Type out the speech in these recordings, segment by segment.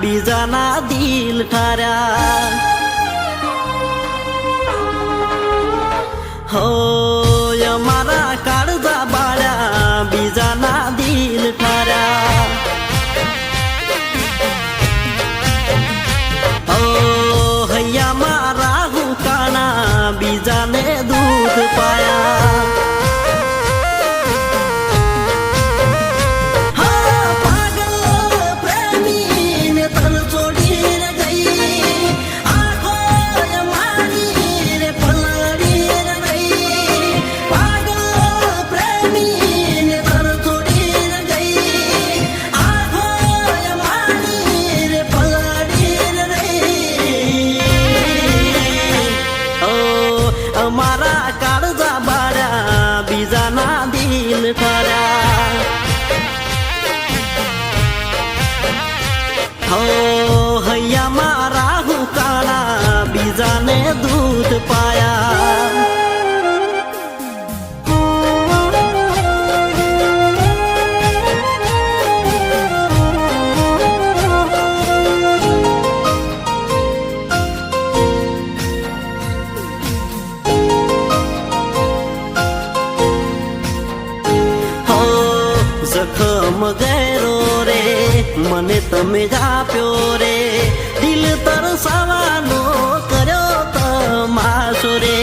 બીજાના દિલ ઠાર્યા હો અમારા કાળજા બાળ્યા બીજાના દિલ ઠાર્યા ઓ હૈયા મારા હુકાણા બીજાને દૂધ પાયા અમારા કાળજા બાળ્યા બીજાના દિલ ઠાર્યા હો હૈયા મારા હુકાણા બીજાને દૂધ પાયા જખમ ગેરો રે મને તમે જ આપ્યો રે દિલ તરસાવાનો કર્યો તમાશો રે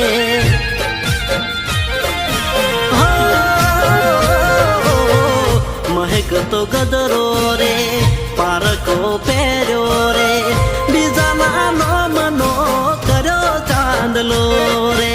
મહેક તો ગદરો રે પારકો પહેર્યો રે બીજાના નામનો કર્યો ચાંદલો રે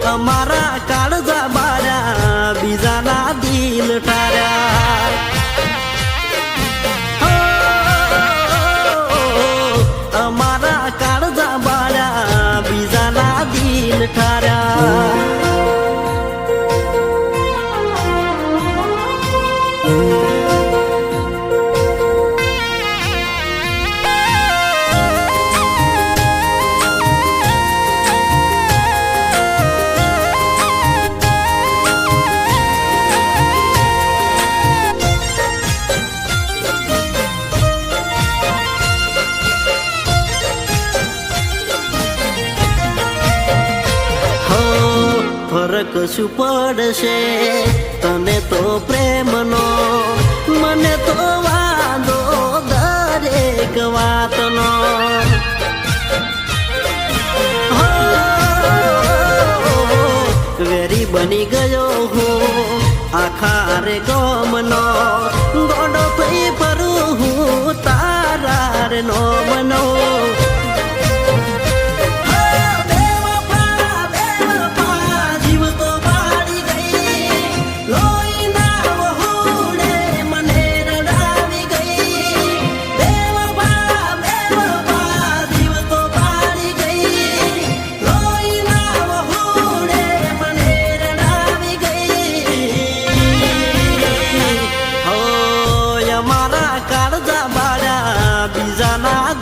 અમારા કાળજા બાળ્યા બીજાના દિલ ઠાર્યા અમારા કાળજા બાળ્યા બીજાના દિલ ઠાર્યા ફરક શું પડશે તને તો પ્રેમનો મને તો વાંધો દરેક વાતનો વેરી બની ગયો હું આખા રે ગમનો ગોડો થઈ ફરું હું તારા રે નો મનો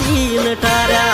દિલ ઠાર્યા